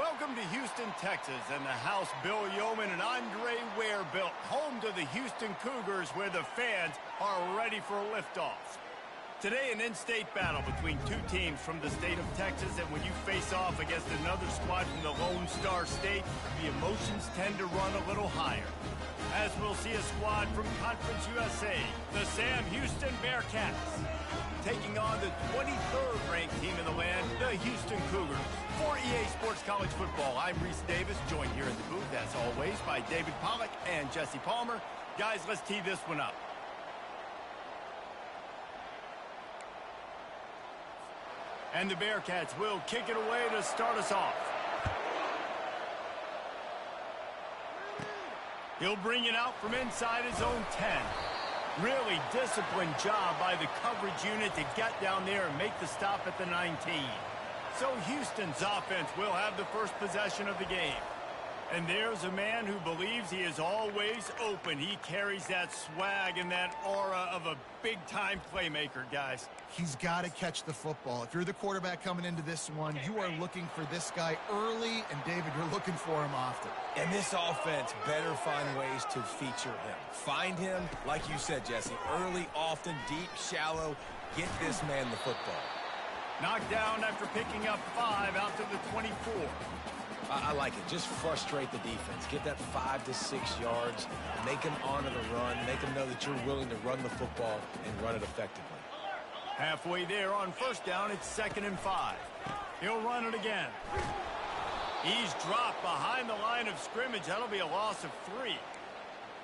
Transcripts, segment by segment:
Welcome to Houston, Texas, and the house Bill Yeoman and Andre Ware built, home to the Houston Cougars, where the fans are ready for a liftoff. Today, an in-state battle between two teams from the state of Texas, and when you face off against another squad from the Lone Star State, the emotions tend to run a little higher. As we'll see a squad from Conference USA, the Sam Houston Bearcats, taking on the 23rd ranked team in the land, the Houston Cougars. For EA Sports College Football, I'm Reese Davis, joined here in the booth, as always, by David Pollack and Jesse Palmer. Guys, let's tee this one up. And the Bearcats will kick it away to start us off. He'll bring it out from inside his own 10. Really disciplined job by the coverage unit to get down there and make the stop at the 19. So Houston's offense will have the first possession of the game. And there's a man who believes he is always open. He carries that swag and that aura of a big-time playmaker, guys. He's got to catch the football. If you're the quarterback coming into this one, you are looking for this guy early, and David, you're looking for him often. And this offense better find ways to feature him. Find him, like you said, Jesse, early, often, deep, shallow. Get this man the football. Knocked down after picking up 5 out to the 24. I like it. Just frustrate the defense. Get that 5 to 6 yards. Make them honor the run. Make them know that you're willing to run the football and run it effectively. Halfway there on first down, it's 2nd and 5. He'll run it again. He's dropped behind the line of scrimmage. That'll be a loss of 3.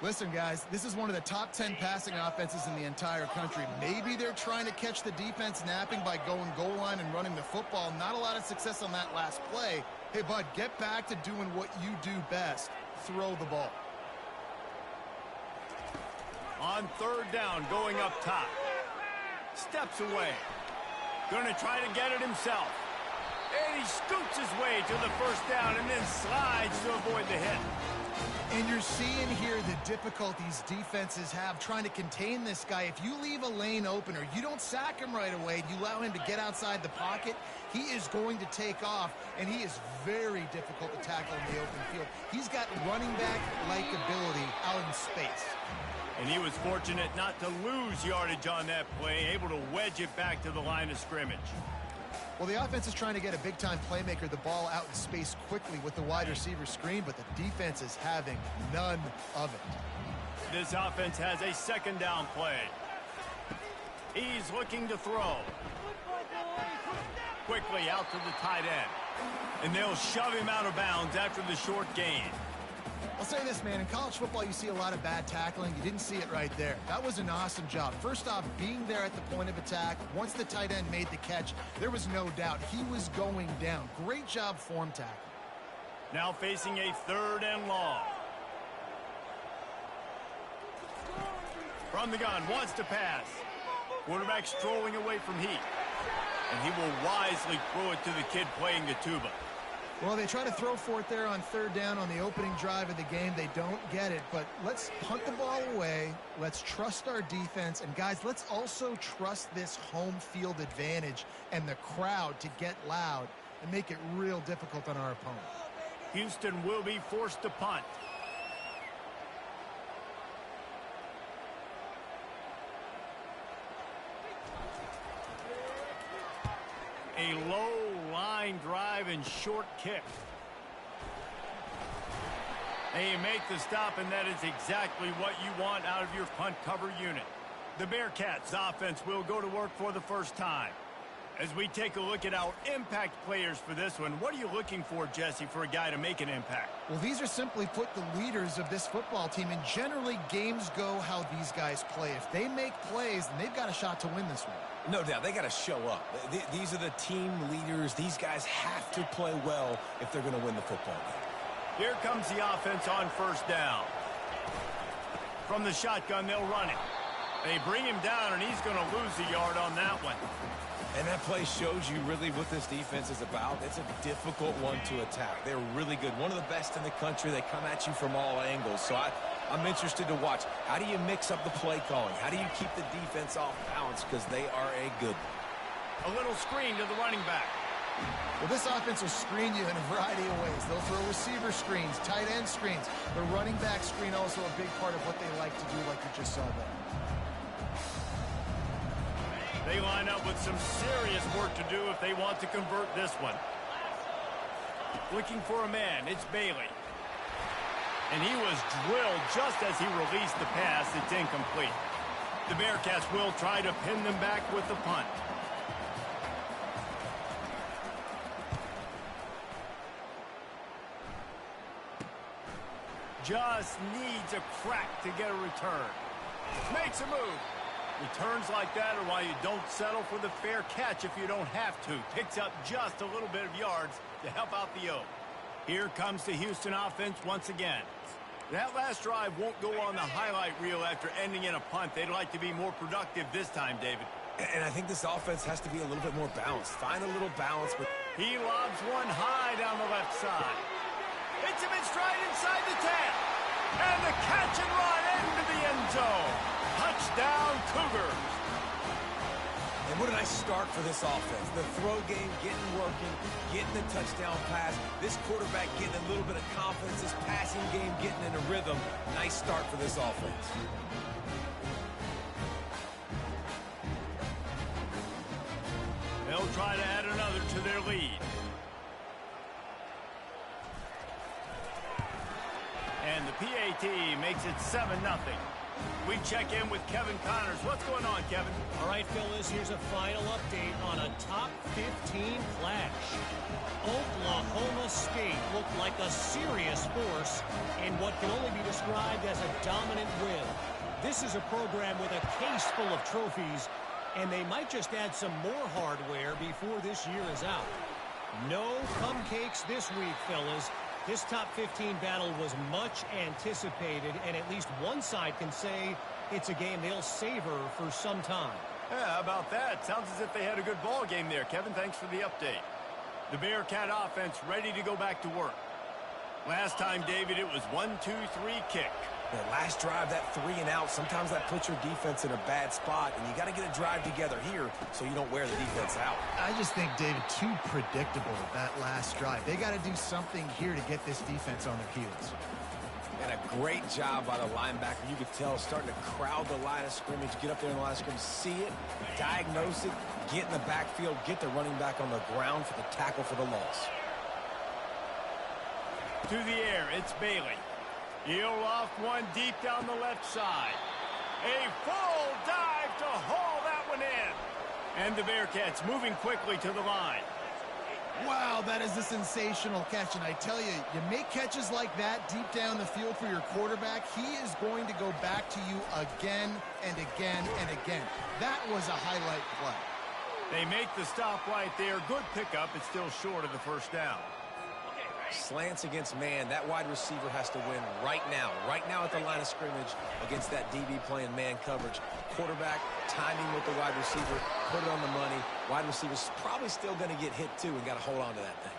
Listen, guys, this is one of the top 10 passing offenses in the entire country. Maybe they're trying to catch the defense napping by going goal line and running the football. Not a lot of success on that last play. Hey, bud, get back to doing what you do best. Throw the ball. On 3rd down, going up top. Steps away. Gonna try to get it himself. And he scoots his way to the 1st down and then slides to avoid the hit. And you're seeing here the difficulties defenses have trying to contain this guy. If you leave a lane open or you don't sack him right away, you allow him to get outside the pocket, he is going to take off, and he is very difficult to tackle in the open field. He's got running back-like ability out in space. And he was fortunate not to lose yardage on that play, able to wedge it back to the line of scrimmage. Well, the offense is trying to get a big-time playmaker the ball out in space quickly with the wide receiver screen, but the defense is having none of it. This offense has a 2nd down play. He's looking to throw. Quickly out to the tight end. And they'll shove him out of bounds after the short gain. I'll say this, man. In college football, you see a lot of bad tackling. You didn't see it right there. That was an awesome job. First off, being there at the point of attack. Once the tight end made the catch, there was no doubt he was going down. Great job form tackling. Now facing a 3rd and long. From the gun, wants to pass. Quarterback strolling away from heat. And he will wisely throw it to the kid playing the tuba. Well, they try to throw for it there on 3rd down on the opening drive of the game. They don't get it, but let's punt the ball away. Let's trust our defense. And, guys, let's also trust this home field advantage and the crowd to get loud and make it real difficult on our opponent. Houston will be forced to punt. A low line drive and short kick. They make the stop, and that is exactly what you want out of your punt cover unit. The Bearcats offense will go to work for the first time. As we take a look at our impact players for this one, what are you looking for, Jesse, for a guy to make an impact? Well, these are simply put the leaders of this football team, and generally games go how these guys play. If they make plays, then they've got a shot to win this one. No doubt. They got to show up. These are the team leaders. These guys have to play well if they're going to win the football game. Here comes the offense on 1st down. From the shotgun, they'll run it. They bring him down, and he's going to lose a yard on that one. And that play shows you really what this defense is about. It's a difficult one to attack. They're really good. One of the best in the country. They come at you from all angles. So I'm interested to watch. How do you mix up the play calling? How do you keep the defense off balance? Because they are a good one. A little screen to the running back. Well, this offense will screen you in a variety of ways. They'll throw receiver screens, tight end screens. The running back screen also a big part of what they like to do, like you just saw there. They line up with some serious work to do if they want to convert this one. Looking for a man, it's Bailey. And he was drilled just as he released the pass. It's incomplete. The Bearcats will try to pin them back with the punt. Just needs a crack to get a return. Makes a move. Returns like that are why you don't settle for the fair catch if you don't have to. Picks up just a little bit of yards to help out the O. Here comes the Houston offense once again. That last drive won't go on the highlight reel after ending in a punt. They'd like to be more productive this time, David. And I think this offense has to be a little bit more balanced. Find a little balance. He lobs one high down the left side. Hits him in stride inside the 10. And the catch and run into the end zone. Touchdown, Cougars. And what a nice start for this offense. The throw game getting working, getting the touchdown pass. This quarterback getting a little bit of confidence. This passing game getting in a rhythm. Nice start for this offense. They'll try to add another to their lead. And the PAT makes it 7-0. We check in with Kevin Connors. What's going on, Kevin? All right, fellas, here's a final update on a top 15 clash. Oklahoma State looked like a serious force in what can only be described as a dominant win. This is a program with a case full of trophies, and they might just add some more hardware before this year is out. No cupcakes this week, fellas. This top 15 battle was much anticipated, and at least one side can say it's a game they'll savor for some time. Yeah, how about that? Sounds as if they had a good ball game there, Kevin. Thanks for the update. The Bearcat offense ready to go back to work. Last time, David, it was 1-2-3 kick. The last drive, that 3 and out, sometimes that puts your defense in a bad spot, and you got to get a drive together here so you don't wear the defense out. I just think, David, too predictable that last drive. They got to do something here to get this defense on their heels. And a great job by the linebacker. You could tell starting to crowd the line of scrimmage, get up there in the line of scrimmage, see it, diagnose it, get in the backfield, get the running back on the ground for the tackle for the loss. To the air, it's Bailey. He'll loft one deep down the left side. A full dive to haul that one in. And the Bearcats moving quickly to the line. Wow, that is a sensational catch. And I tell you, you make catches like that deep down the field for your quarterback, he is going to go back to you again and again and again. That was a highlight play. They make the stop right there. Good pickup. It's still short of the first down. Slants against man. That wide receiver has to win right now at the line of scrimmage against that DB playing man coverage. Quarterback timing with the wide receiver, put it on the money. Wide receiver's probably still going to get hit too and got to hold on to that thing.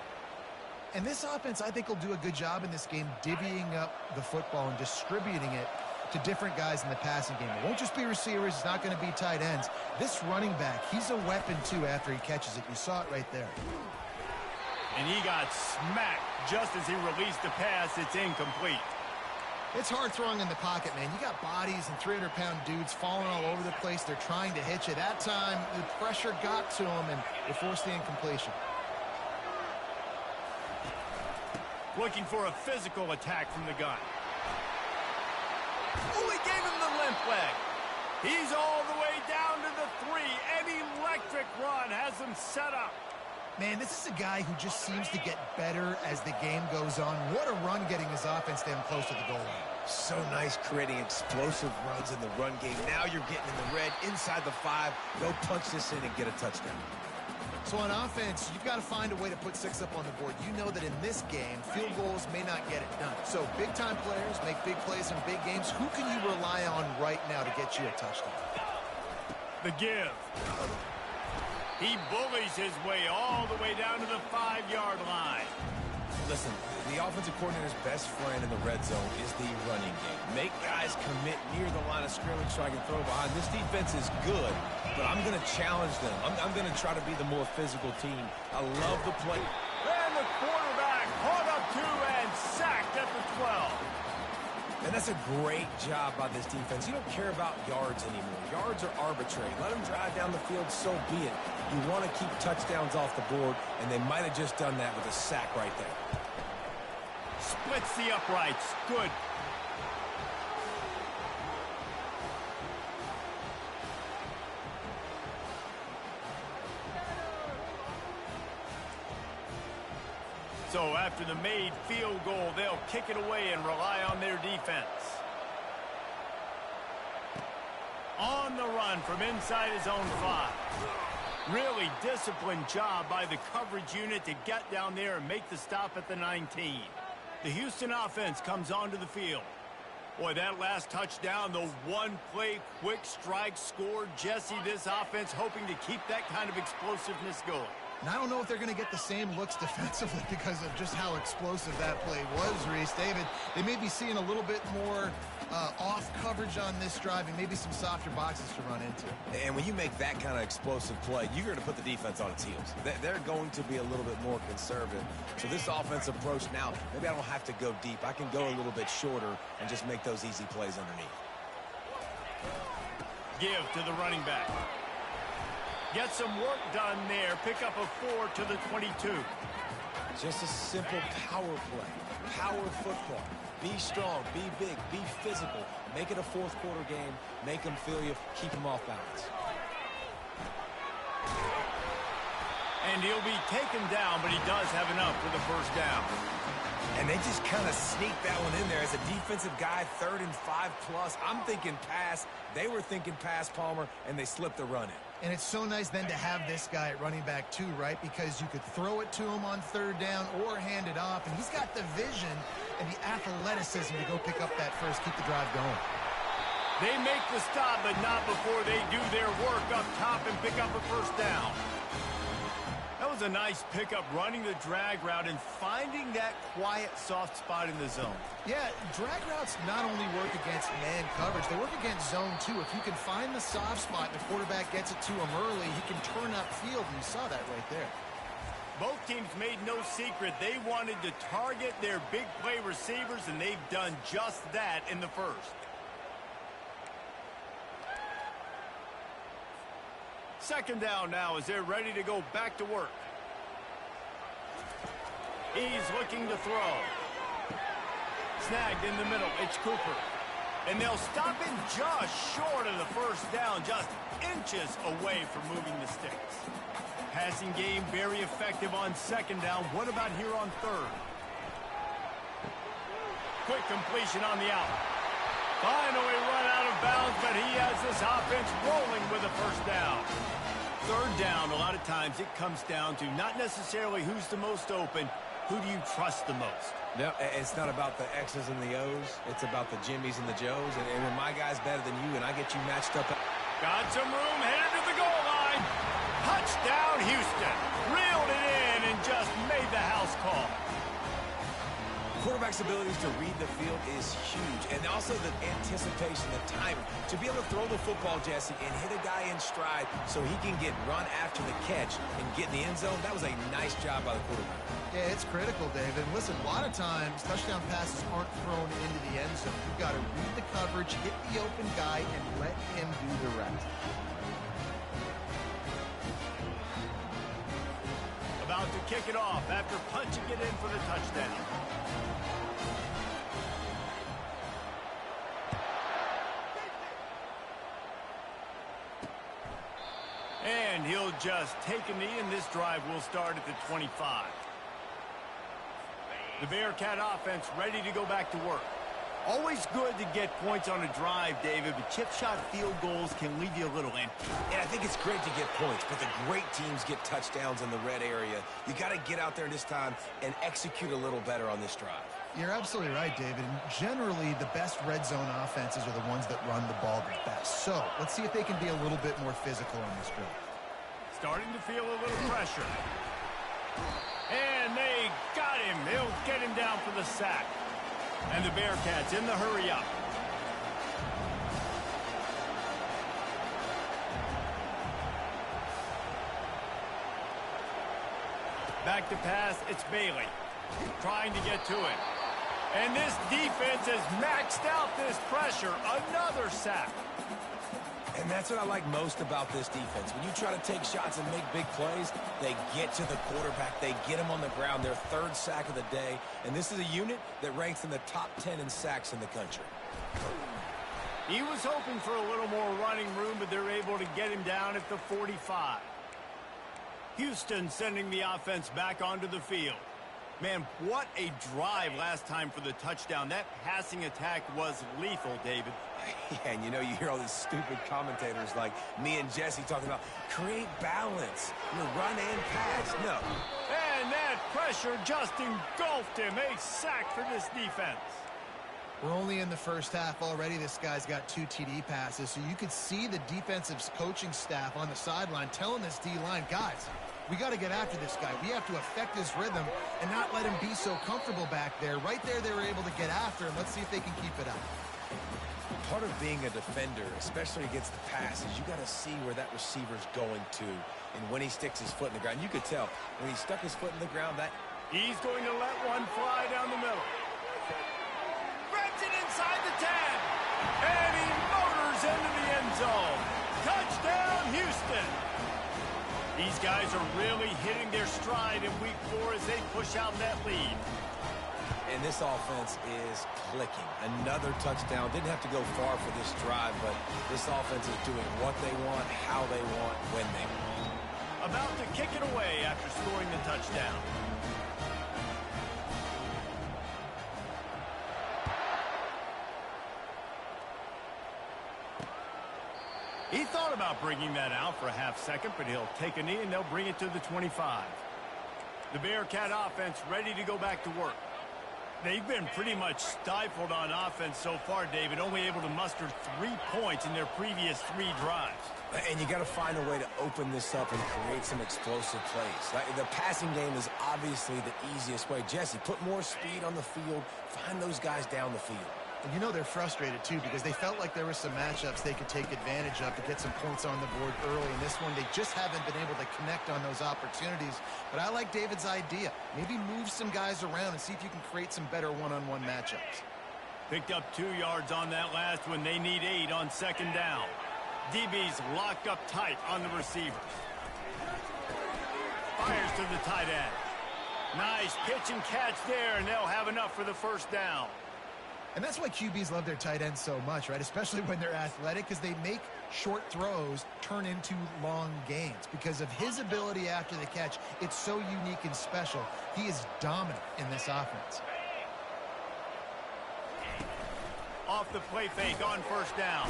And this offense, I think, will do a good job in this game divvying up the football and distributing it to different guys in the passing game. It won't just be receivers. It's not going to be tight ends. This running back, he's a weapon too after he catches it. You saw it right there. And he got smacked just as he released the pass. It's incomplete. It's hard throwing in the pocket, man. You got bodies and 300-pound dudes falling all over the place. They're trying to hit you. That time, the pressure got to him, and it forced the incompletion. Looking for a physical attack from the gun. Oh, he gave him the limp leg. He's all the way down to the 3. An electric run has him set up. Man, this is a guy who just seems to get better as the game goes on. What a run getting his offense down close to the goal line. So nice creating explosive runs in the run game. Now you're getting in the red, inside the 5. Go punch this in and get a touchdown. So on offense, you've got to find a way to put 6 up on the board. You know that in this game, field goals may not get it done. So big-time players make big plays in big games. Who can you rely on right now to get you a touchdown? The give. He bullies his way all the way down to the 5-yard line. Listen, the offensive coordinator's best friend in the red zone is the running game. Make guys commit near the line of scrimmage so I can throw behind. This defense is good, but I'm going to challenge them. I'm going to try to be the more physical team. I love the play. And the quarterback caught up to and sacked at the 12. And that's a great job by this defense. You don't care about yards anymore. Yards are arbitrary. Let them drive down the field, so be it. You want to keep touchdowns off the board, and they might have just done that with a sack right there. Splits the uprights. Good. So after the made field goal, they'll kick it away and rely on their defense. On the run from inside his own 5. Really disciplined job by the coverage unit to get down there and make the stop at the 19. The Houston offense comes onto the field. Boy, that last touchdown, the one-play quick strike score. Jesse, this offense hoping to keep that kind of explosiveness going. And I don't know if they're going to get the same looks defensively because of just how explosive that play was, Reese. David, they may be seeing a little bit more off coverage on this drive and maybe some softer boxes to run into. And when you make that kind of explosive play, you're going to put the defense on its heels. They're going to be a little bit more conservative. So this offense approach now, maybe I don't have to go deep. I can go a little bit shorter and just make those easy plays underneath. Give to the running back. Get some work done there. Pick up a 4 to the 22. Just a simple power play. Power football. Be strong, be big, be physical. Make it a fourth quarter game. Make them feel you. Keep them off balance. And he'll be taken down, but he does have enough for the first down. And they just kind of sneaked that one in there as a defensive guy, 3rd and 5+. I'm thinking pass. They were thinking pass, Palmer, and they slipped the run in. And it's so nice then to have this guy at running back too, right? Because you could throw it to him on 3rd down or hand it off. And he's got the vision and the athleticism to go pick up that first, keep the drive going. They make the stop, but not before they do their work up top and pick up a first down. That was a nice pickup, running the drag route and finding that quiet, soft spot in the zone. Yeah, drag routes not only work against man coverage, they work against zone too. If you can find the soft spot and the quarterback gets it to him early, he can turn upfield, and you saw that right there. Both teams made no secret they wanted to target their big play receivers, and they've done just that in the first. Second down now as they're ready to go back to work. He's looking to throw. Snagged in the middle. It's Cooper. And they'll stop him just short of the first down, just inches away from moving the sticks. Passing game very effective on second down. What about here on 3rd? Quick completion on the out. Finally run out of bounds, but he has this offense rolling with a first down. 3rd down, a lot of times it comes down to not necessarily who's the most open, who do you trust the most? No, it's not about the X's and the O's. It's about the Jimmys and the Joes. And when my guy's better than you and I get you matched up. Got some room, headed to the goal line. Touchdown, Houston. Reeled it in and just made the house call. Quarterback's abilities to read the field is huge. And also the anticipation, the timing. To be able to throw the football, Jesse, and hit a guy in stride so he can get run after the catch and get in the end zone, that was a nice job by the quarterback. Yeah, it's critical, David. Listen, a lot of times touchdown passes aren't thrown into the end zone. You've got to read the coverage, hit the open guy, and let him do the rest. About to kick it off after punching it in for the touchdown. And he'll just take a knee, and this drive will start at the 25. The Bearcat offense ready to go back to work. Always good to get points on a drive, David, but chip shot field goals can leave you a little empty. And I think it's great to get points, but the great teams get touchdowns in the red area. You got to get out there this time and execute a little better on this drive. You're absolutely right, David. And generally, the best red zone offenses are the ones that run the ball the best. So let's see if they can be a little bit more physical on this drive. Starting to feel a little pressure. And they got him. They'll get him down for the sack. And the Bearcats in the hurry up. Back to pass, it's Bailey. Trying to get to it. And this defense has maxed out this pressure. Another sack. And that's what I like most about this defense. When you try to take shots and make big plays, they get to the quarterback. They get him on the ground. Their third sack of the day. And this is a unit that ranks in the top 10 in sacks in the country. He was hoping for a little more running room, but they're able to get him down at the 45. Houston sending the offense back onto the field. Man, what a drive last time for the touchdown. That passing attack was lethal, David. Yeah, and you know, you hear all these stupid commentators like me and Jesse talking about create balance, run and pass. No. And that pressure just engulfed him. A sack for this defense. We're only in the first half already. This guy's got 2 TD passes, so you could see the defensive coaching staff on the sideline telling this D-line, guys, we got to get after this guy. We have to affect his rhythm and not let him be so comfortable back there. Right there, they were able to get after him. Let's see if they can keep it up. Part of being a defender, especially against the pass, is you got to see where that receiver's going to. And when he sticks his foot in the ground, you could tell when he stuck his foot in the ground that he's going to let one fly down the middle. Grabs it inside the 10. And he motors into the end zone. Touchdown, Houston. These guys are really hitting their stride in week 4 as they push out that lead. And this offense is clicking. Another touchdown. Didn't have to go far for this drive, but this offense is doing what they want, how they want, when they want. About to kick it away after scoring the touchdown. He thought about bringing that out for a half second, but he'll take a knee and they'll bring it to the 25. The Bearcat offense ready to go back to work. They've been pretty much stifled on offense so far, David, only able to muster 3 points in their previous 3 drives. And you got to find a way to open this up and create some explosive plays. The passing game is obviously the easiest way. Jesse, put more speed on the field. Find those guys down the field. And you know they're frustrated, too, because they felt like there were some matchups they could take advantage of to get some points on the board early. In this one, they just haven't been able to connect on those opportunities. But I like David's idea. Maybe move some guys around and see if you can create some better one-on-one matchups. Picked up 2 yards on that last one. They need 8 on second down. DB's locked up tight on the receivers. Fires to the tight end. Nice pitch and catch there, and they'll have enough for the first down. And that's why QBs love their tight ends so much, right? Especially when they're athletic, because they make short throws turn into long gains. Because of his ability after the catch, it's so unique and special. He is dominant in this offense. Off the play fake on first down.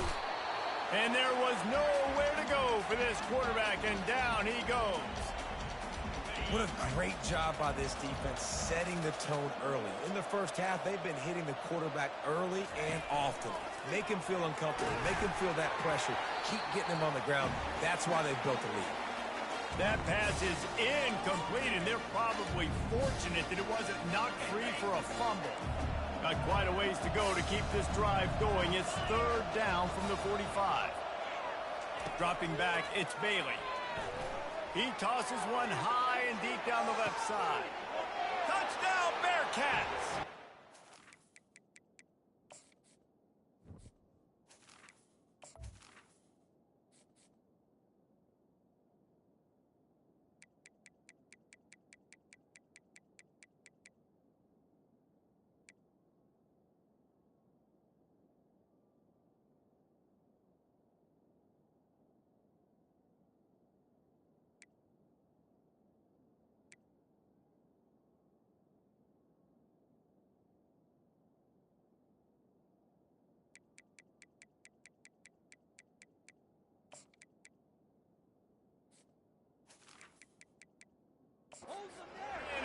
And there was nowhere to go for this quarterback, and down he goes. What a great job by this defense setting the tone early. In the first half, they've been hitting the quarterback early and often. Make him feel uncomfortable. Make him feel that pressure. Keep getting him on the ground. That's why they've built the lead. That pass is incomplete, and they're probably fortunate that it wasn't knocked free for a fumble. Got quite a ways to go to keep this drive going. It's third down from the 45. Dropping back, it's Bailey. He tosses one high and deep down the left side. Touchdown, Bearcats!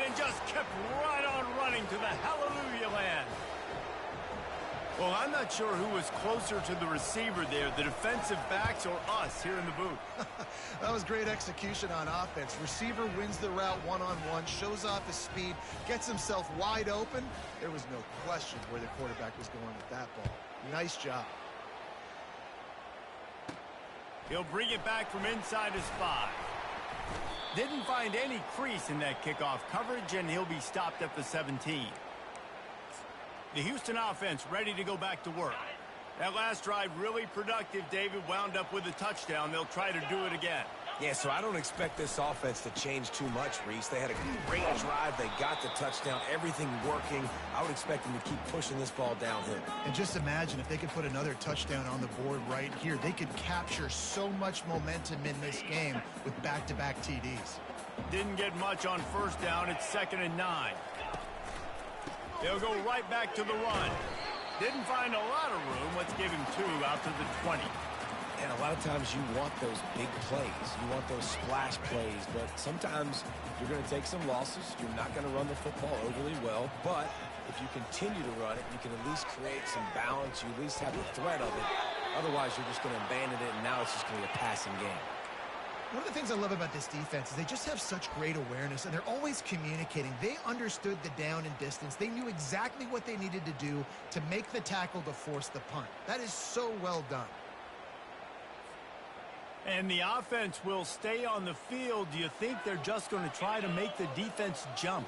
And just kept right on running to the hallelujah land. Well, I'm not sure who was closer to the receiver there, the defensive backs or us here in the booth. That was great execution on offense. Receiver wins the route one-on-one, shows off his speed, gets himself wide open. There was no question where the quarterback was going with that ball. Nice job. He'll bring it back from inside his 5. Didn't find any crease in that kickoff coverage, and he'll be stopped at the 17. The Houston offense ready to go back to work. That last drive really productive, David, wound up with a touchdown. They'll try to do it again. Yeah, so I don't expect this offense to change too much, Reese. They had a great drive. They got the touchdown, everything working. I would expect them to keep pushing this ball downhill. And just imagine if they could put another touchdown on the board right here. They could capture so much momentum in this game with back-to-back TDs. Didn't get much on first down. It's 2nd and 9. They'll go right back to the run. Didn't find a lot of room. Let's give him 2 out to the 20. And a lot of times you want those big plays. You want those splash plays. But sometimes you're going to take some losses. You're not going to run the football overly well. But if you continue to run it, you can at least create some balance. You at least have the threat of it. Otherwise, you're just going to abandon it, and now it's just going to be a passing game. One of the things I love about this defense is they just have such great awareness, and they're always communicating. They understood the down and distance. They knew exactly what they needed to do to make the tackle to force the punt. That is so well done. And the offense will stay on the field. Do you think they're just going to try to make the defense jump?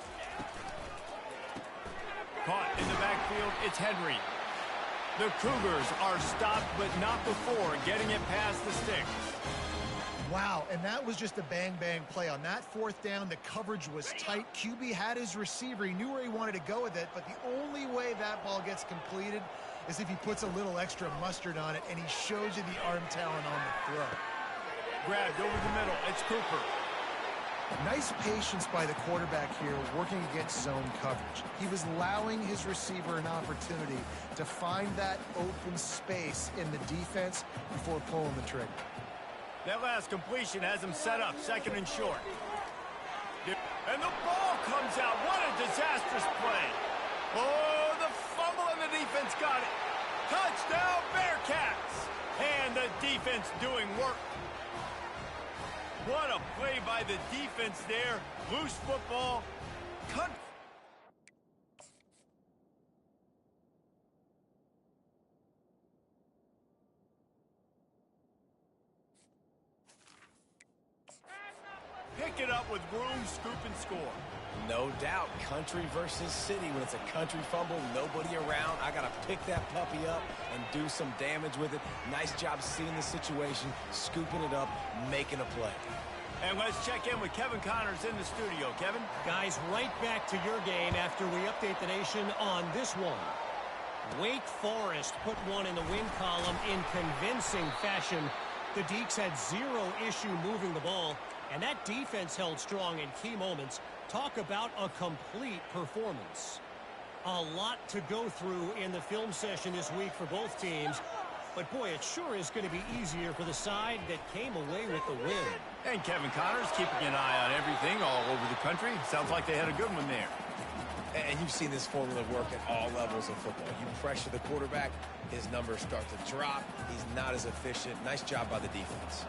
Caught in the backfield, it's Henry. The Cougars are stopped, but not before getting it past the sticks. Wow, and that was just a bang-bang play. On that 4th down, the coverage was tight. QB had his receiver. He knew where he wanted to go with it, but the only way that ball gets completed is if he puts a little extra mustard on it, and he shows you the arm talent on the throw. Grabbed over the middle. It's Cooper. Nice patience by the quarterback here, working against zone coverage. He was allowing his receiver an opportunity to find that open space in the defense before pulling the trigger. That last completion has him set up 2nd and short. And the ball comes out. What a disastrous play. Oh, the fumble and the defense got it. Touchdown, Bearcats. And the defense doing work. What a play by the defense there. Loose football. Pick it up with room, scoop, and score. No doubt, country versus city. When it's a country fumble, nobody around. I got to pick that puppy up and do some damage with it. Nice job seeing the situation, scooping it up, making a play. And let's check in with Kevin Connors in the studio. Kevin? Guys, right back to your game after we update the nation on this one. Wake Forest put one in the win column in convincing fashion. The Deacs had 0 issue moving the ball, and that defense held strong in key moments. Talk about a complete performance. A lot to go through in the film session this week for both teams. But, boy, it sure is going to be easier for the side that came away with the win. And Kevin Connors keeping an eye on everything all over the country. Sounds like they had a good one there. And you've seen this formula work at all levels of football. You pressure the quarterback, his numbers start to drop. He's not as efficient. Nice job by the defense.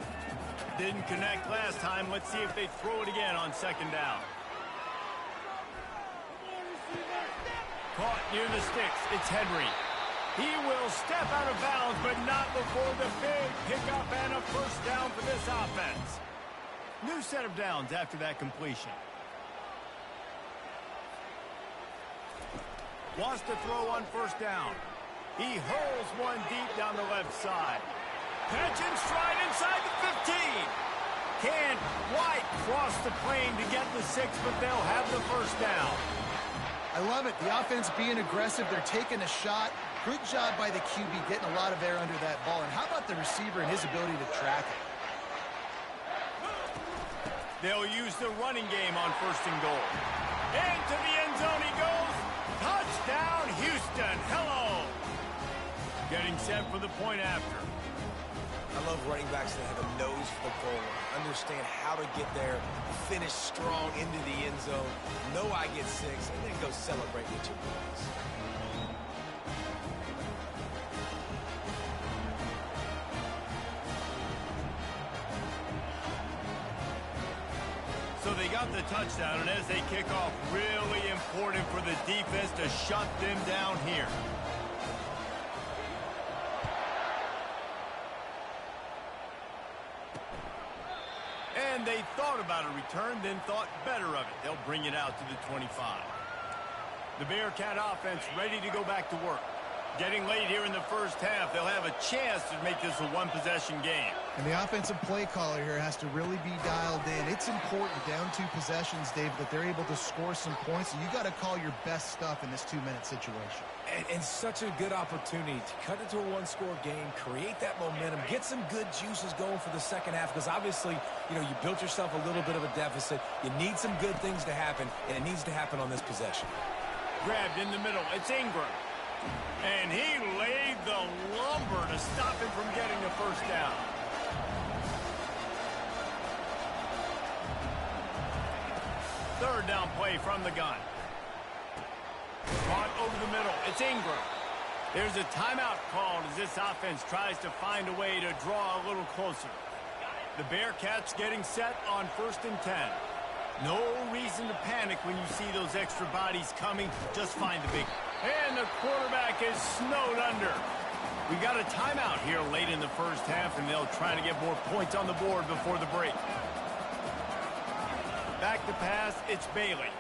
Didn't connect last time. Let's see if they throw it again on 2nd down. Caught near the sticks. It's Henry. He will step out of bounds, but not before the big pickup and a first down for this offense. New set of downs after that completion. Wants to throw on first down. He hurls one deep down the left side. Catch and stride inside the 15. Can White cross the plane to get the 6, but they'll have the first down. I love it. The offense being aggressive. They're taking a shot. Good job by the QB getting a lot of air under that ball. And how about the receiver and his ability to track it? They'll use the running game on 1st and goal. Into the end zone he goes. Touchdown, Houston. Hello. Getting set for the point after. I love running backs that have a nose for the goal line. Understand how to get there, finish strong into the end zone, know I get 6, and then go celebrate with your boys. So they got the touchdown, and as they kick off, really important for the defense to shut them down here. And they thought about a return, then thought better of it. They'll bring it out to the 25. The Bearcat offense ready to go back to work. Getting late here in the first half, they'll have a chance to make this a one-possession game. And the offensive play caller here has to really be dialed in. It's important down 2 possessions, Dave, that they're able to score some points. So you got to call your best stuff in this 2-minute situation. And such a good opportunity to cut it to a one-score game, create that momentum, get some good juices going for the second half, because obviously, you built yourself a little bit of a deficit. You need some good things to happen, and it needs to happen on this possession. Grabbed in the middle. It's Ingram. And he laid the lumber to stop him from getting the first down. Third down play from the gun. Caught over the middle. It's Ingram. There's a timeout called as this offense tries to find a way to draw a little closer. The Bearcats getting set on 1st and 10. No reason to panic when you see those extra bodies coming. Just find the big. And the quarterback is snowed under. We got a timeout here late in the first half, and they'll try to get more points on the board before the break. Back to pass, it's Bailey.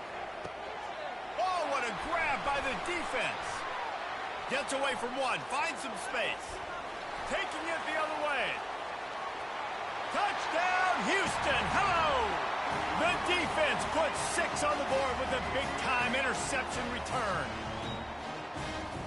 Oh, what a grab by the defense. Gets away from one, finds some space. Taking it the other way. Touchdown, Houston. Hello. The defense puts 6 on the board with a big-time interception return.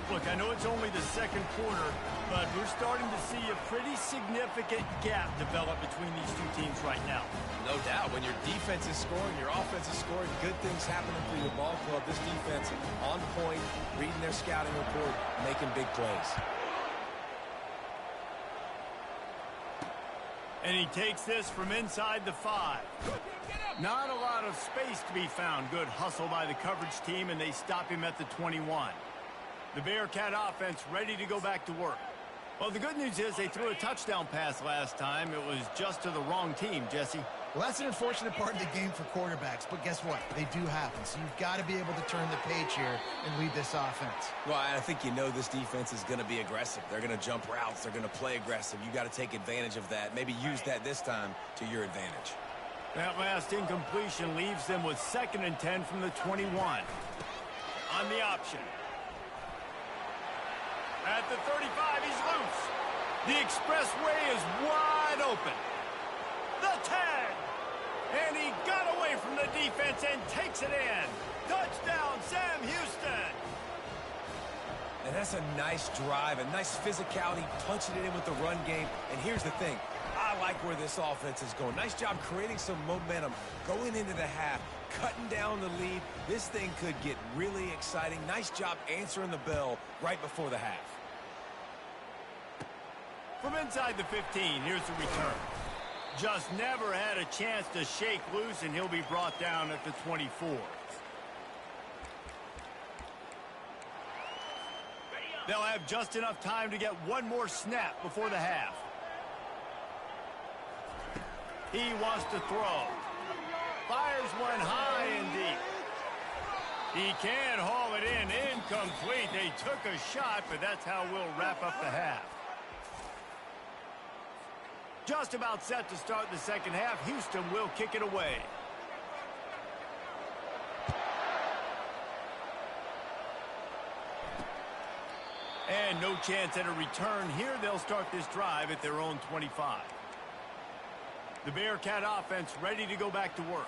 Look, I know it's only the second quarter, but we're starting to see a pretty significant gap develop between these 2 teams right now. No doubt. When your defense is scoring, your offense is scoring, good things happening for your ball club. This defense on point, reading their scouting report, making big plays. And he takes this from inside the 5. Not a lot of space to be found. Good hustle by the coverage team, and they stop him at the 21. The Bearcat offense ready to go back to work. Well, the good news is they threw a touchdown pass last time. It was just to the wrong team, Jesse. Well, that's an unfortunate part of the game for quarterbacks, but guess what? They do happen, so you've got to be able to turn the page here and lead this offense. Well, I think this defense is going to be aggressive. They're going to jump routes. They're going to play aggressive. You got to take advantage of that. Maybe use that this time to your advantage. That last incompletion leaves them with 2nd and 10 from the 21. On the option. At the 35, he's loose. The expressway is wide open. The tag. And he got away from the defense and takes it in. Touchdown, Sam Houston. And that's a nice drive, a nice physicality, punching it in with the run game. And here's the thing. I like where this offense is going. Nice job creating some momentum going into the half, cutting down the lead. This thing could get really exciting. Nice job answering the bell right before the half. From inside the 15, here's the return. Just never had a chance to shake loose, and he'll be brought down at the 24. They'll have just enough time to get one more snap before the half. He wants to throw. Fires one high and deep. He can haul it in. Incomplete. They took a shot, but that's how we'll wrap up the half. Just about set to start the second half. Houston will kick it away. And no chance at a return here. They'll start this drive at their own 25. The Bearcat offense ready to go back to work.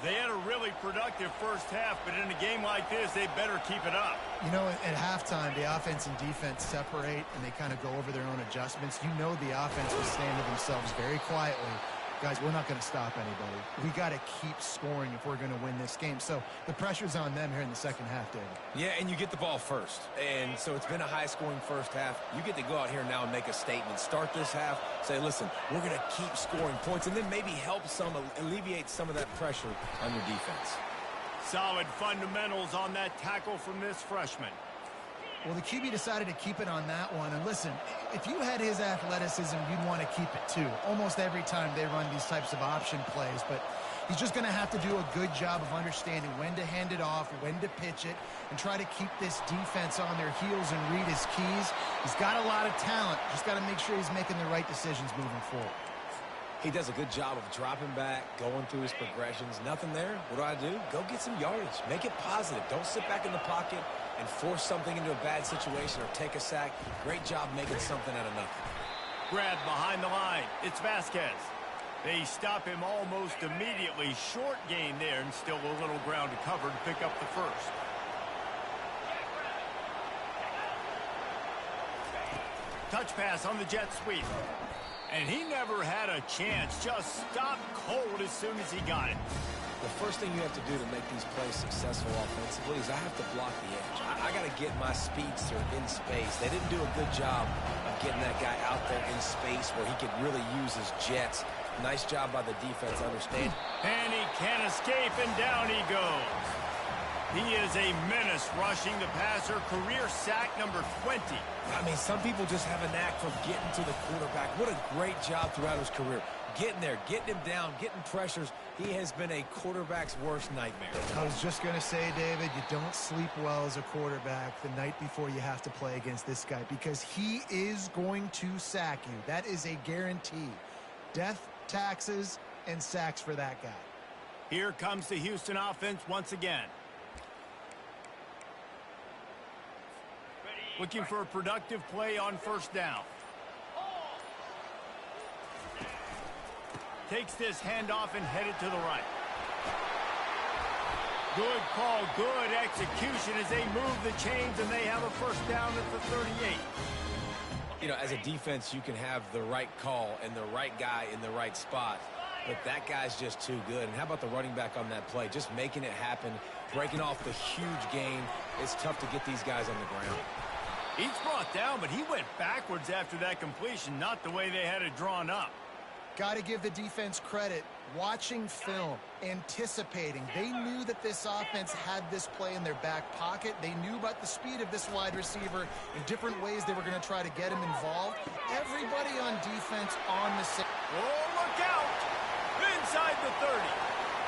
They had a really productive first half, but in a game like this, they better keep it up. You know, at halftime, the offense and defense separate, and they kind of go over their own adjustments. You know the offense was saying to themselves very quietly, guys, we're not going to stop anybody. We got to keep scoring if we're going to win this game. So the pressure's on them here in the second half, David. Yeah, and you get the ball first. And so it's been a high-scoring first half. You get to go out here now and make a statement. Start this half, say, listen, we're going to keep scoring points, and then maybe help alleviate some of that pressure on your defense. Solid fundamentals on that tackle from this freshman. Well, the QB decided to keep it on that one. And listen, if you had his athleticism, you'd want to keep it too. Almost every time they run these types of option plays. But he's just going to have to do a good job of understanding when to hand it off, when to pitch it, and try to keep this defense on their heels and read his keys. He's got a lot of talent. Just got to make sure he's making the right decisions moving forward. He does a good job of dropping back, going through his progressions. Nothing there. What do? Go get some yardage. Make it positive. Don't sit back in the pocket and force something into a bad situation or take a sack. Great job making something out of nothing. Grab behind the line. It's Vasquez. They stop him almost immediately. Short gain there and still a little ground to cover to pick up the first. Touch pass on the jet sweep. And he never had a chance. Just stopped cold as soon as he got it. The first thing you have to do to make these plays successful offensively is I have to block the edge. I got to get my speedster in space. They didn't do a good job of getting that guy out there in space where he could really use his jets. Nice job by the defense understanding. And he can't escape, and down he goes. He is a menace rushing the passer. Career sack number 20. I mean, some people just have a knack for getting to the quarterback. What a great job throughout his career. Getting there, getting him down, getting pressures. He has been a quarterback's worst nightmare. I was just going to say, David, you don't sleep well as a quarterback the night before you have to play against this guy because he is going to sack you. That is a guarantee. Death, taxes, and sacks for that guy. Here comes the Houston offense once again. Looking for a productive play on first down. Takes this handoff and headed to the right. Good call, good execution as they move the chains and they have a first down at the 38. You know, as a defense, you can have the right call and the right guy in the right spot, but that guy's just too good. And how about the running back on that play? Just making it happen, breaking off the huge gain. It's tough to get these guys on the ground. He's brought down, but he went backwards after that completion, not the way they had it drawn up. Got to give the defense credit. Watching film, anticipating. They knew that this offense had this play in their back pocket. They knew about the speed of this wide receiver in different ways they were going to try to get him involved. Everybody on defense on the same. Oh, look out! Inside the 30.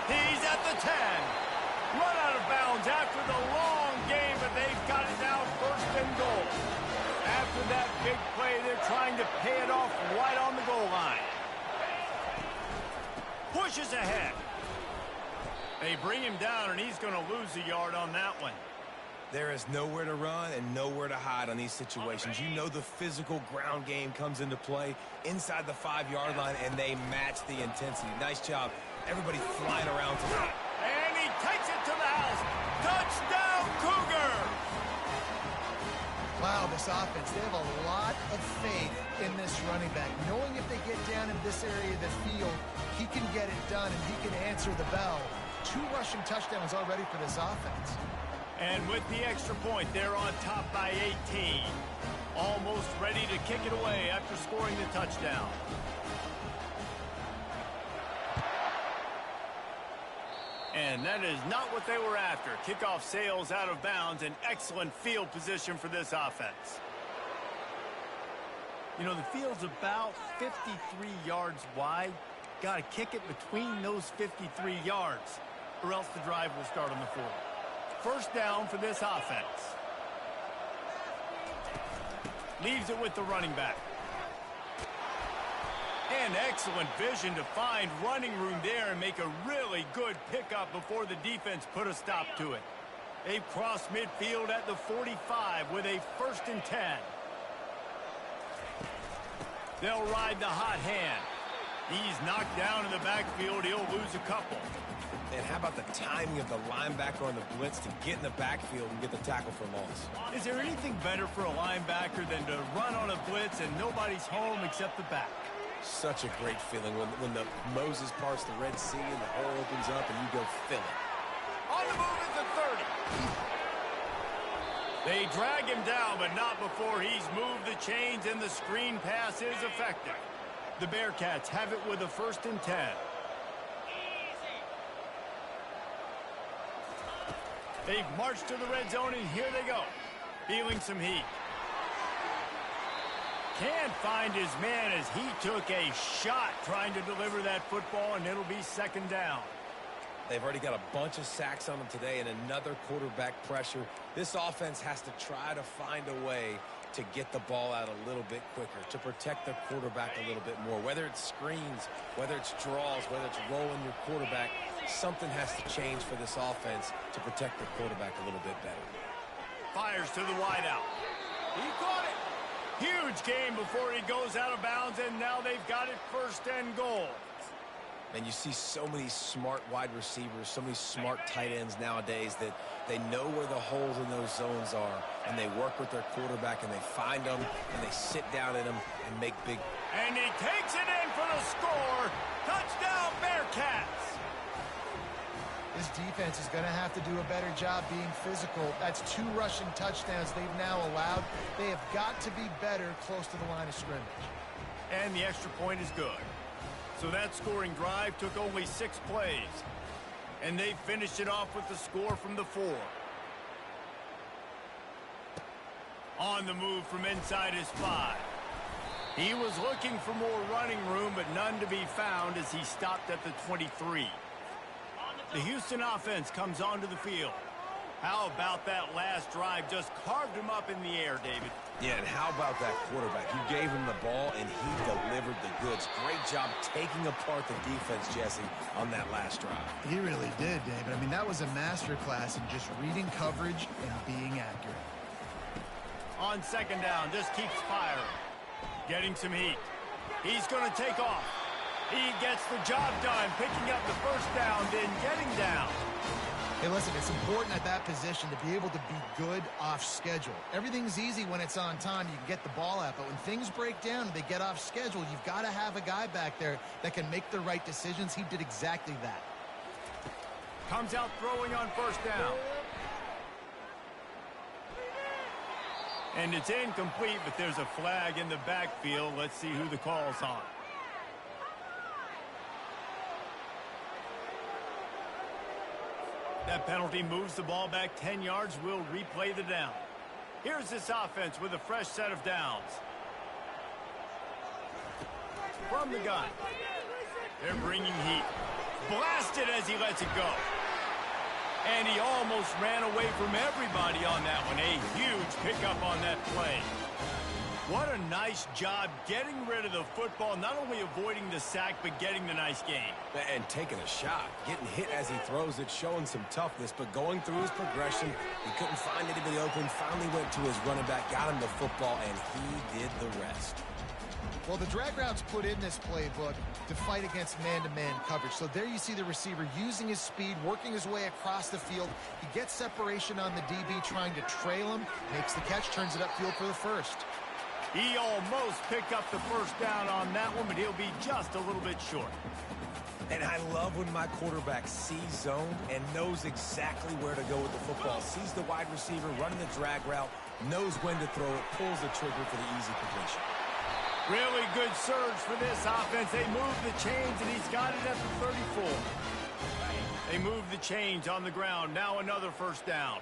He's at the 10. Run out of bounds after the long game, but they've got it now first and goal. After that big play, they're trying to pay it off right on the goal line. Pushes ahead. They bring him down, and he's going to lose a yard on that one. There is nowhere to run and nowhere to hide on these situations. You know the physical ground game comes into play inside the 5-yard line, and they match the intensity. Nice job. Everybody flying around tonight. And he takes it to the house. Touchdown, Cougar! Wow, this offense, they have a lot of faith in this running back. Knowing if they get down in this area of the field, he can get it done and he can answer the bell. 2 rushing touchdowns already for this offense. And with the extra point, they're on top by 18. Almost ready to kick it away after scoring the touchdown. And that is not what they were after. Kickoff sails out of bounds. An excellent field position for this offense. You know, the field's about 53 yards wide. Got to kick it between those 53 yards, or else the drive will start on the 40. First down for this offense. Leaves it with the running back. And excellent vision to find running room there and make a really good pickup before the defense put a stop to it. They've crossed midfield at the 45 with a 1st and 10. They'll ride the hot hand. He's knocked down in the backfield. He'll lose a couple. And how about the timing of the linebacker on the blitz to get in the backfield and get the tackle for loss? Is there anything better for a linebacker than to run on a blitz and nobody's home except the back? Such a great feeling when the Moses parts the Red Sea and the hole opens up and you go fill it. On the move at the 30. They drag him down, but not before he's moved the chains, and the screen pass is effective. The Bearcats have it with a 1st and 10. They've marched to the red zone, and here they go. Feeling some heat. Can't find his man as he took a shot trying to deliver that football, and it'll be second down. They've already got a bunch of sacks on them today and another quarterback pressure. This offense has to try to find a way to get the ball out a little bit quicker, to protect their quarterback a little bit more. Whether it's screens, whether it's draws, whether it's rolling your quarterback, something has to change for this offense to protect their quarterback a little bit better. Fires to the wideout. He caught it. Huge gain before he goes out of bounds, and now they've got it first and goal. And you see so many smart wide receivers, so many smart tight ends nowadays that they know where the holes in those zones are, and they work with their quarterback, and they find them, and they sit down in them and make big. And he takes it in for the score. Touchdown, Bearcats. This defense is going to have to do a better job being physical. That's 2 rushing touchdowns they've now allowed. They have got to be better close to the line of scrimmage. And the extra point is good. So that scoring drive took only 6 plays. And they finished it off with the score from the 4. On the move from inside his 5. He was looking for more running room, but none to be found as he stopped at the 23. The Houston offense comes onto the field. How about that last drive? Just carved him up in the air, David. Yeah, and how about that quarterback? You gave him the ball, and he delivered the goods. Great job taking apart the defense, Jesse, on that last drive. He really did, David. I mean, that was a masterclass in just reading coverage and being accurate. On second down, just keeps firing. Getting some heat. He's going to take off. He gets the job done, picking up the first down, then getting down. Hey, listen, it's important at that position to be able to be good off schedule. Everything's easy when it's on time. You can get the ball out, but when things break down and they get off schedule, you've got to have a guy back there that can make the right decisions. He did exactly that. Comes out throwing on first down. And it's incomplete, but there's a flag in the backfield. Let's see who the call's on. That penalty moves the ball back 10 yards. We'll replay the down. Here's this offense with a fresh set of downs. From the gun. They're bringing heat. Blasted as he lets it go. And he almost ran away from everybody on that one. A huge pickup on that play. What a nice job getting rid of the football, not only avoiding the sack, but getting the nice gain. And taking a shot, getting hit as he throws it, showing some toughness, but going through his progression, he couldn't find anybody open, finally went to his running back, got him the football, and he did the rest. Well, the drag routes put in this playbook to fight against man-to-man coverage. So there you see the receiver using his speed, working his way across the field. He gets separation on the DB, trying to trail him, makes the catch, turns it upfield for the first. He almost picked up the first down on that one, but he'll be just a little bit short. And I love when my quarterback sees zone and knows exactly where to go with the football. Sees the wide receiver running the drag route, knows when to throw it, pulls the trigger for the easy completion. Really good surge for this offense. They move the chains, and he's got it at the 34. They move the chains on the ground. Now another first down.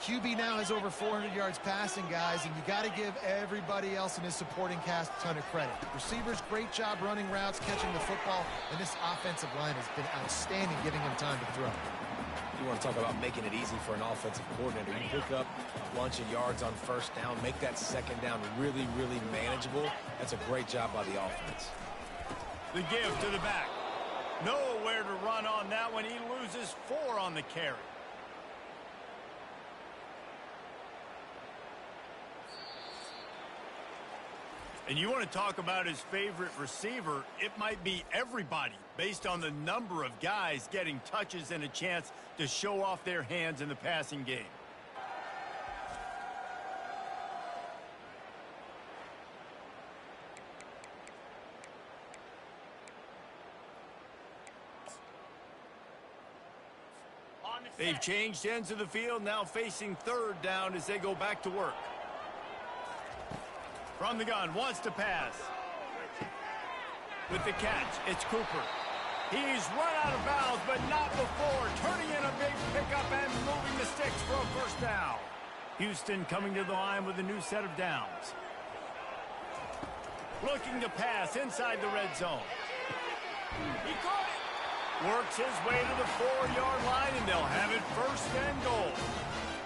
QB now has over 400 yards passing, guys, and you got to give everybody else in his supporting cast a ton of credit. Receivers, great job running routes, catching the football, and this offensive line has been outstanding, giving him time to throw. You want to talk about making it easy for an offensive coordinator. You pick up a bunch of yards on first down, make that second down really, really manageable. That's a great job by the offense. The give to the back. Nowhere to run on that one. He loses 4 on the carry. And you want to talk about his favorite receiver, it might be everybody, based on the number of guys getting touches and a chance to show off their hands in the passing game. They've changed ends of the field, now facing third down as they go back to work. From the gun, wants to pass. With the catch, it's Cooper. He's run out of bounds, but not before. Turning in a big pickup and moving the sticks for a first down. Houston coming to the line with a new set of downs. Looking to pass inside the red zone. He caught it. Works his way to the 4-yard line, and they'll have it first and goal.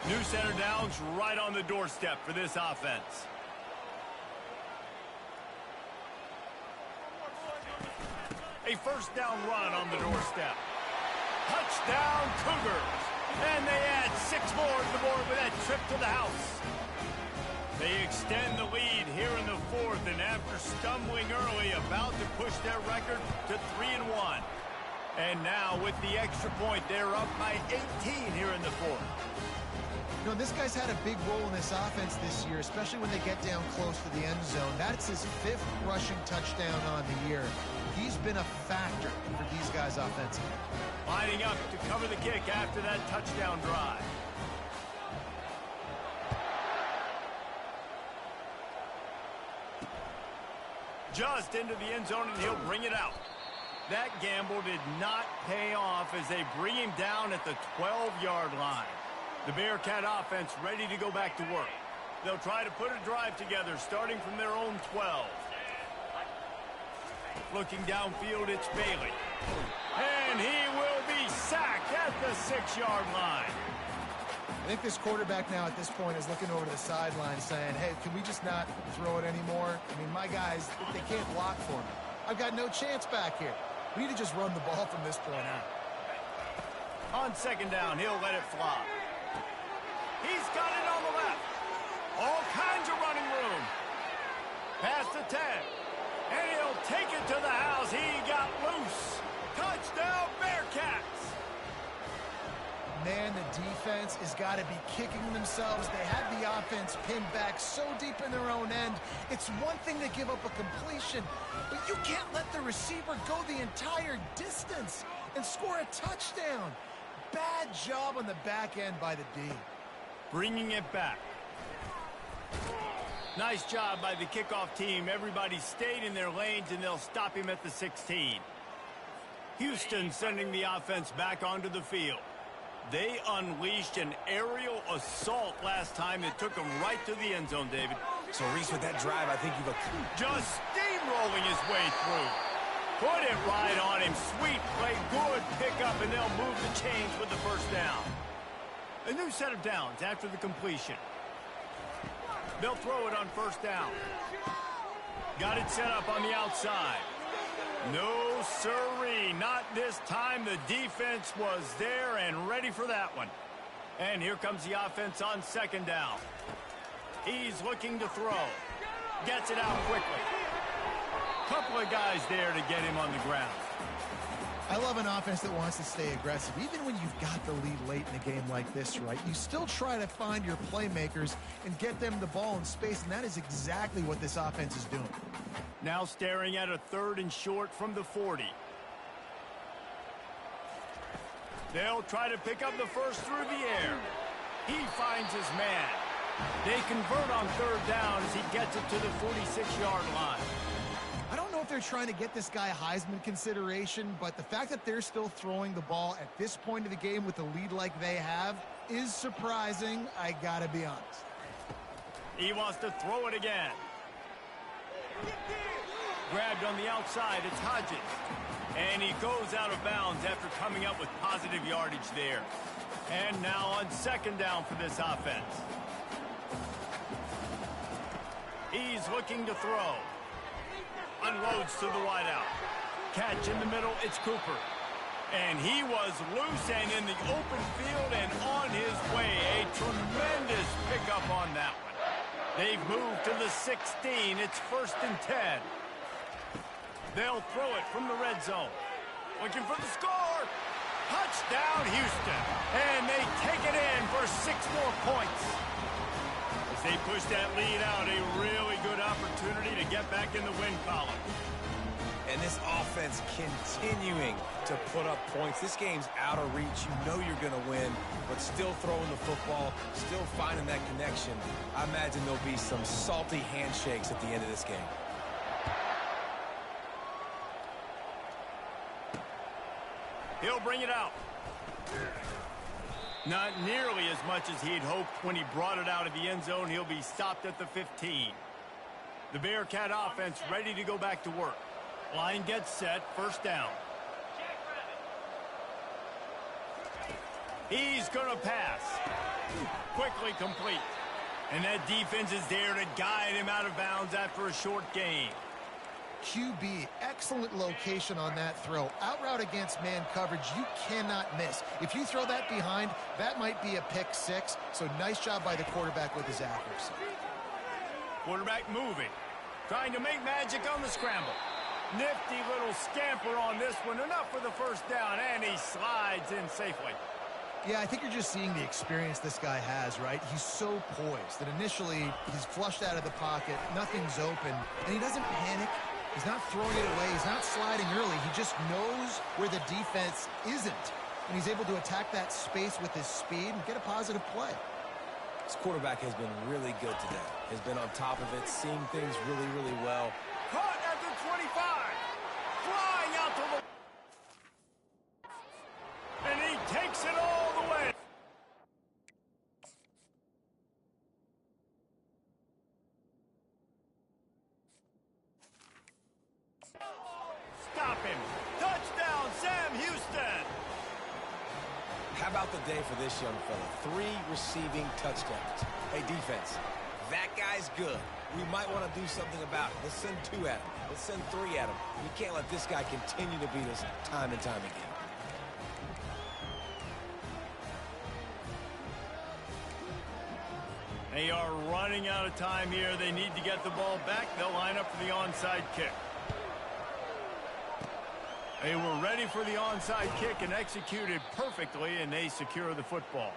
New set of downs right on the doorstep for this offense. A first down run on the doorstep. Touchdown Cougars. And they add 6 more to the board with that trip to the house. They extend the lead here in the 4th, and after stumbling early, about to push their record to 3-1. And now with the extra point, they're up by 18 here in the 4th. You know, this guy's had a big role in this offense this year, especially when they get down close to the end zone. That's his 5th rushing touchdown on the year. He's been a factor for these guys offensively. Lining up to cover the kick after that touchdown drive. Just into the end zone, and he'll bring it out. That gamble did not pay off as they bring him down at the 12-yard line. The Bearcat offense ready to go back to work. They'll try to put a drive together starting from their own 12. Looking downfield, it's Bailey. And he will be sacked at the 6-yard line. I think this quarterback now at this point is looking over to the sideline saying, hey, can we just not throw it anymore? I mean, my guys, they can't block for me. I've got no chance back here. We need to just run the ball from this point out. On second down, he'll let it fly. He's got it on the left. All kinds of running room. Past the 10. And he'll take it to the house. He got loose. Touchdown, Bearcats. Man, the defense has got to be kicking themselves. They had the offense pinned back so deep in their own end. It's one thing to give up a completion, but you can't let the receiver go the entire distance and score a touchdown. Bad job on the back end by the D. Bringing it back. Nice job by the kickoff team. Everybody stayed in their lanes, and they'll stop him at the 16. Houston sending the offense back onto the field. They unleashed an aerial assault last time that took them right to the end zone, David. So, Reese, with that drive, I think you've just steamrolling his way through. Put it right on him. Sweet play, good pickup, and they'll move the chains with the first down. A new set of downs after the completion. They'll throw it on first down. Got it set up on the outside. No, sirree, not this time. The defense was there and ready for that one. And here comes the offense on second down. He's looking to throw. Gets it out quickly. Couple of guys there to get him on the ground. I love an offense that wants to stay aggressive. Even when you've got the lead late in a game like this, right, you still try to find your playmakers and get them the ball in space, and that is exactly what this offense is doing. Now staring at a 3rd and short from the 40. They'll try to pick up the first through the air. He finds his man. They convert on 3rd down as he gets it to the 46-yard line. I don't know if they're trying to get this guy Heisman consideration, but the fact that they're still throwing the ball at this point of the game with a lead like they have is surprising, I gotta be honest. He wants to throw it again. Grabbed on the outside, it's Hodges. And he goes out of bounds after coming up with positive yardage there. And now on second down for this offense. He's looking to throw. Unloads to the wideout. Catch in the middle, it's Cooper. And he was loose and in the open field and on his way. A tremendous pickup on that one. They've moved to the 16. It's 1st and 10. They'll throw it from the red zone. Looking for the score. Touchdown, Houston. And they take it in for 6 more points. As they push that lead out, a really good opportunity to get back in the win column. And this offense continuing to put up points. This game's out of reach. You know you're going to win, but still throwing the football, still finding that connection. I imagine there'll be some salty handshakes at the end of this game. He'll bring it out. Not nearly as much as he'd hoped when he brought it out of the end zone. He'll be stopped at the 15. The Bearcat offense ready to go back to work. Line gets set, first down. He's going to pass. Quickly complete. And that defense is there to guide him out of bounds after a short gain. QB, excellent location on that throw. Out route against man coverage, you cannot miss. If you throw that behind, that might be a pick six. So nice job by the quarterback with his accuracy. Quarterback moving. Trying to make magic on the scramble. Nifty little scamper on this one. Enough for the first down, and he slides in safely. Yeah, I think you're just seeing the experience this guy has, right? He's so poised that initially he's flushed out of the pocket, nothing's open, and he doesn't panic. He's not throwing it away. He's not sliding early. He just knows where the defense isn't, and he's able to attack that space with his speed and get a positive play. This quarterback has been really good today. Has been on top of it, seeing things really, really well. Caught at the 25. Flying out to the... And he takes it all the way. Stop him. Touchdown, Sam Houston. How about the day for this young fella? 3 receiving touchdowns. Hey, defense, that guy's good. We might want to do something about it. Let's send 2 at him. Let's send 3 at him. You can't let this guy continue to beat us time and time again. They are running out of time here. They need to get the ball back. They'll line up for the onside kick. They were ready for the onside kick and executed perfectly, and they secure the football.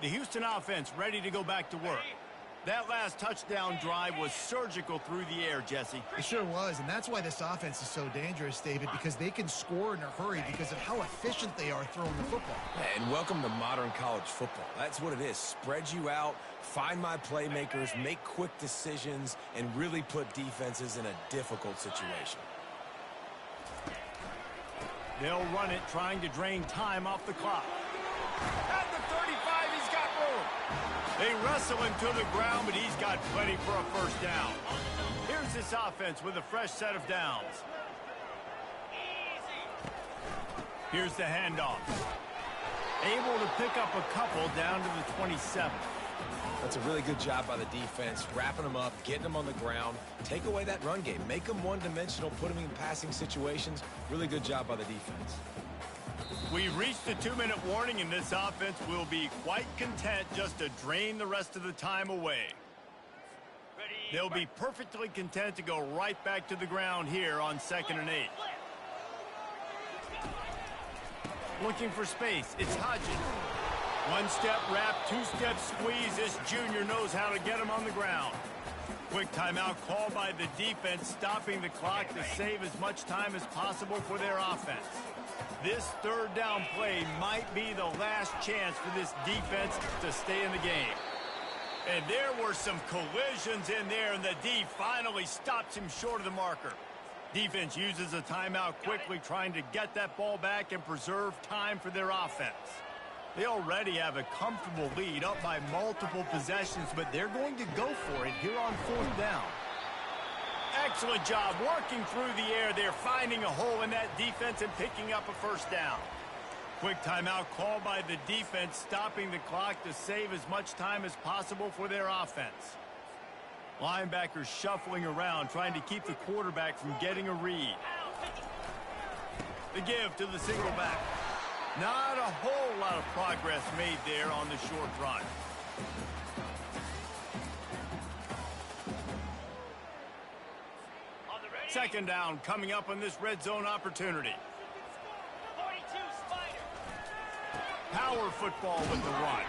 The Houston offense ready to go back to work. That last touchdown drive was surgical through the air, Jesse. It sure was, and that's why this offense is so dangerous, David, because they can score in a hurry because of how efficient they are throwing the football. And welcome to modern college football. That's what it is. Spread you out, find my playmakers, make quick decisions, and really put defenses in a difficult situation. They'll run it, trying to drain time off the clock. At the 35, he's got room. They wrestle him to the ground, but he's got plenty for a first down. Here's this offense with a fresh set of downs. Here's the handoff. Able to pick up a couple down to the 27. That's a really good job by the defense, wrapping them up, getting them on the ground. Take away that run game. Make them one-dimensional, put them in passing situations. Really good job by the defense. We've reached the 2-minute warning, and this offense will be quite content just to drain the rest of the time away. They'll be perfectly content to go right back to the ground here on 2nd and 8. Looking for space. It's Hodges. 1-step wrap, 2-step squeeze. This junior knows how to get him on the ground. Quick timeout call by the defense, stopping the clock to save as much time as possible for their offense. This 3rd down play might be the last chance for this defense to stay in the game. And there were some collisions in there, and the D finally stops him short of the marker. Defense uses a timeout quickly, trying to get that ball back and preserve time for their offense. They already have a comfortable lead, up by multiple possessions, but they're going to go for it here on 4th down. Excellent job working through the air. They're finding a hole in that defense and picking up a first down. Quick timeout called by the defense, stopping the clock to save as much time as possible for their offense. Linebackers shuffling around, trying to keep the quarterback from getting a read. The give to the single back. Not a whole lot of progress made there on the short run. Second down coming up on this red zone opportunity. Power football with the run.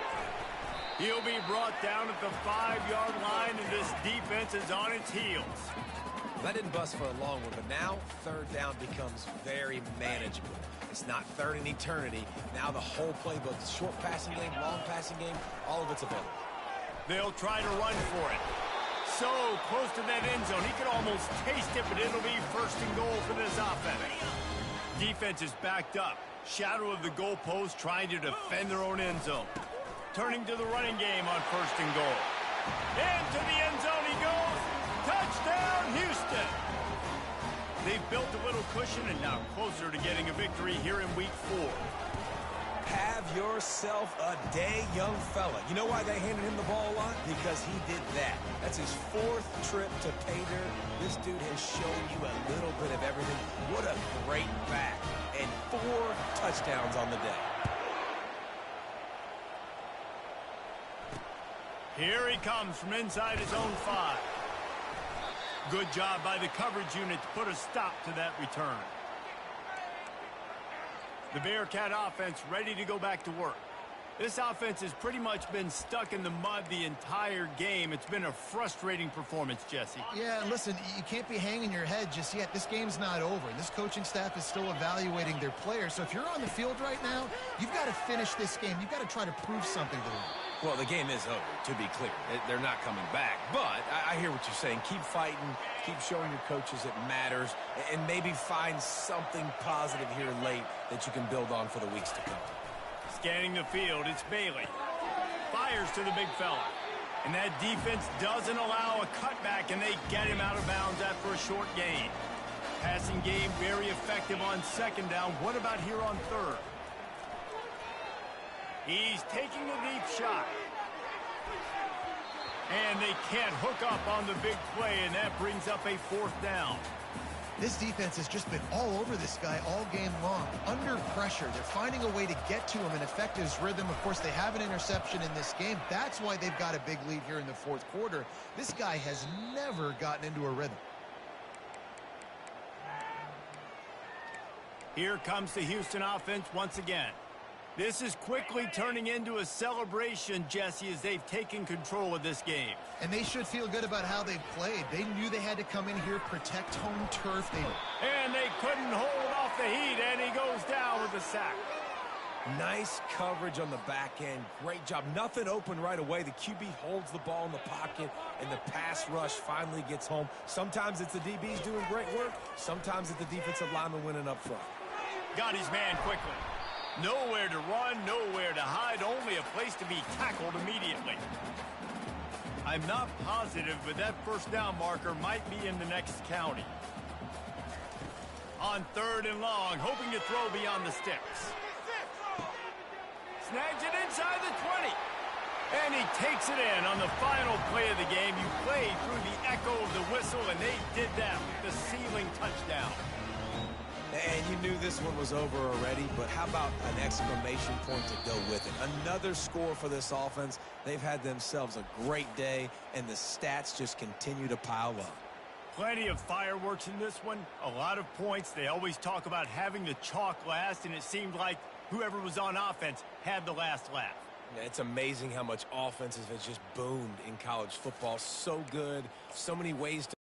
He'll be brought down at the 5-yard line, and this defense is on its heels. That didn't bust for a long one, but now 3rd down becomes very manageable. It's not 3rd in eternity. Now the whole playbook, short passing game, long passing game, all of it's available. They'll try to run for it. So close to that end zone. He could almost taste it, but it'll be 1st and goal for this offense. Defense is backed up. Shadow of the goalpost trying to defend their own end zone. Turning to the running game on 1st and goal. Into the end zone he goes. Touchdown, Houston. They've built a little cushion and now closer to getting a victory here in week 4. Have yourself a day, young fella. You know why they handed him the ball a lot? Because he did that. That's his 4th trip to pay dirt. This dude has shown you a little bit of everything. What a great back. And 4 touchdowns on the day. Here he comes from inside his own 5. Good job by the coverage unit to put a stop to that return. The Bearcat offense ready to go back to work. This offense has pretty much been stuck in the mud the entire game. It's been a frustrating performance, Jesse. Yeah, listen, you can't be hanging your head just yet. This game's not over. This coaching staff is still evaluating their players. So if you're on the field right now, you've got to finish this game. You've got to try to prove something to them. Well, the game is over, to be clear. They're not coming back. But I hear what you're saying. Keep fighting. Keep showing your coaches it matters. And maybe find something positive here late that you can build on for the weeks to come. Scanning the field, it's Bailey. Fires to the big fella. And that defense doesn't allow a cutback, and they get him out of bounds after a short gain. Passing game very effective on 2nd down. What about here on 3rd? He's taking a deep shot. And they can't hook up on the big play, and that brings up a 4th down. This defense has just been all over this guy all game long. Under pressure, they're finding a way to get to him and affect his rhythm. Of course, they have an interception in this game. That's why they've got a big lead here in the 4th quarter. This guy has never gotten into a rhythm. Here comes the Houston offense once again. This is quickly turning into a celebration, Jesse, as they've taken control of this game. And they should feel good about how they've played. They knew they had to come in here, protect home turf. And they couldn't hold off the heat, and he goes down with a sack. Nice coverage on the back end. Great job. Nothing open right away. The QB holds the ball in the pocket, and the pass rush finally gets home. Sometimes it's the DBs doing great work. Sometimes it's the defensive lineman winning up front. Got his man quickly. Nowhere to run, nowhere to hide, only a place to be tackled immediately. I'm not positive, but that 1st down marker might be in the next county. On 3rd and long, hoping to throw beyond the sticks. Snags it inside the 20. And he takes it in on the final play of the game. You played through the echo of the whistle, and they did that with the ceiling touchdown. And you knew this one was over already, but how about an exclamation point to go with it? Another score for this offense. They've had themselves a great day, and the stats just continue to pile up. Plenty of fireworks in this one, a lot of points. They always talk about having the chalk last, and it seemed like whoever was on offense had the last laugh. It's amazing how much offenses have just boomed in college football. So good, so many ways to